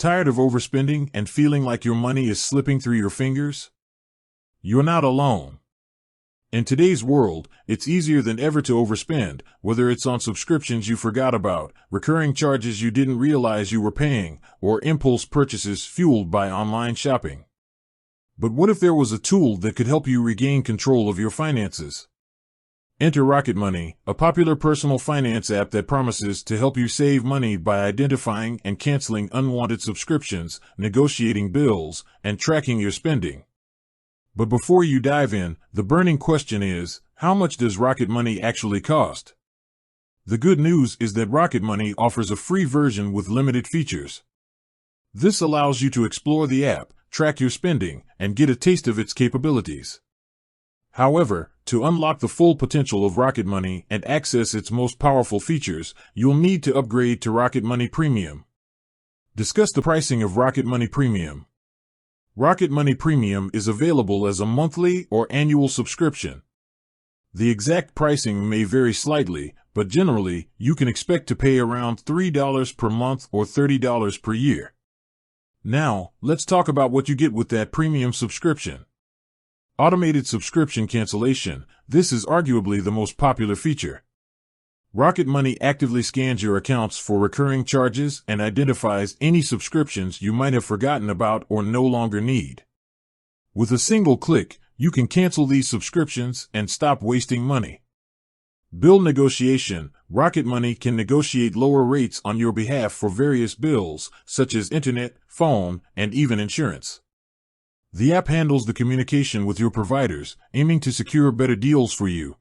Tired of overspending and feeling like your money is slipping through your fingers? You're not alone. In today's world, it's easier than ever to overspend, whether it's on subscriptions you forgot about, recurring charges you didn't realize you were paying, or impulse purchases fueled by online shopping. But what if there was a tool that could help you regain control of your finances? Enter Rocket Money, a popular personal finance app that promises to help you save money by identifying and canceling unwanted subscriptions, negotiating bills, and tracking your spending. But before you dive in, the burning question is, how much does Rocket Money actually cost? The good news is that Rocket Money offers a free version with limited features. This allows you to explore the app, track your spending, and get a taste of its capabilities. However, to unlock the full potential of Rocket Money and access its most powerful features, you'll need to upgrade to Rocket Money Premium. Discuss the pricing of Rocket Money Premium. Rocket Money Premium is available as a monthly or annual subscription. The exact pricing may vary slightly, but generally, you can expect to pay around $3 per month or $30 per year. Now, let's talk about what you get with that premium subscription. Automated subscription cancellation. This is arguably the most popular feature. Rocket Money actively scans your accounts for recurring charges and identifies any subscriptions you might have forgotten about or no longer need. With a single click, you can cancel these subscriptions and stop wasting money. Bill negotiation. Rocket Money can negotiate lower rates on your behalf for various bills, such as internet, phone, and even insurance. The app handles the communication with your providers, aiming to secure better deals for you.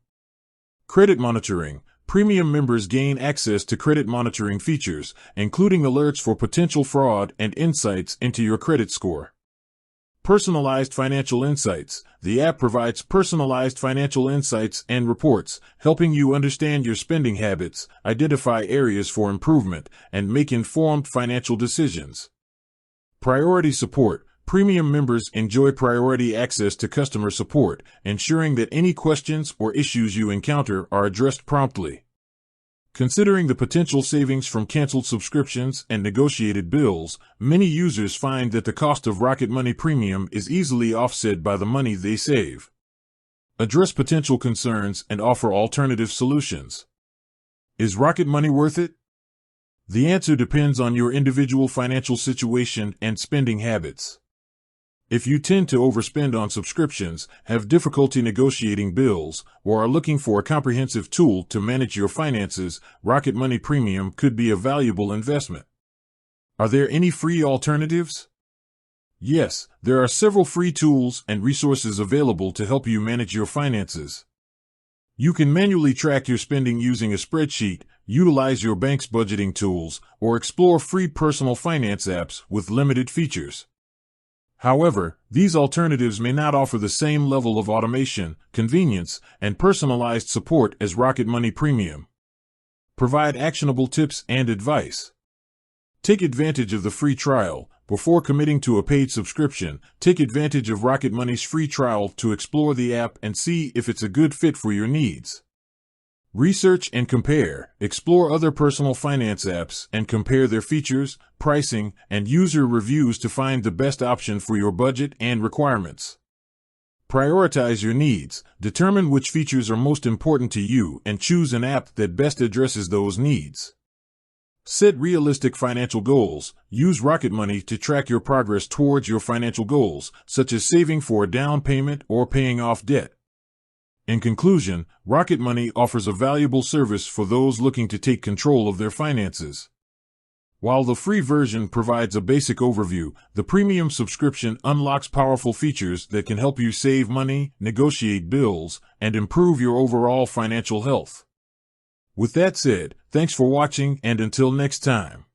Credit monitoring. Premium members gain access to credit monitoring features, including alerts for potential fraud and insights into your credit score. Personalized financial insights. The app provides personalized financial insights and reports, helping you understand your spending habits, identify areas for improvement, and make informed financial decisions. Priority support. Premium members enjoy priority access to customer support, ensuring that any questions or issues you encounter are addressed promptly. Considering the potential savings from canceled subscriptions and negotiated bills, many users find that the cost of Rocket Money Premium is easily offset by the money they save. Address potential concerns and offer alternative solutions. Is Rocket Money worth it? The answer depends on your individual financial situation and spending habits. If you tend to overspend on subscriptions, have difficulty negotiating bills, or are looking for a comprehensive tool to manage your finances, Rocket Money Premium could be a valuable investment. Are there any free alternatives? Yes, there are several free tools and resources available to help you manage your finances. You can manually track your spending using a spreadsheet, utilize your bank's budgeting tools, or explore free personal finance apps with limited features. However, these alternatives may not offer the same level of automation, convenience, and personalized support as Rocket Money Premium. Provide actionable tips and advice. Take advantage of the free trial. Before committing to a paid subscription, take advantage of Rocket Money's free trial to explore the app and see if it's a good fit for your needs. Research and compare. Explore other personal finance apps and compare their features, pricing, and user reviews to find the best option for your budget and requirements. Prioritize your needs. Determine which features are most important to you and choose an app that best addresses those needs. Set realistic financial goals. Use Rocket Money to track your progress towards your financial goals, such as saving for a down payment or paying off debt. In conclusion, Rocket Money offers a valuable service for those looking to take control of their finances. While the free version provides a basic overview, the premium subscription unlocks powerful features that can help you save money, negotiate bills, and improve your overall financial health. With that said, thanks for watching, and until next time.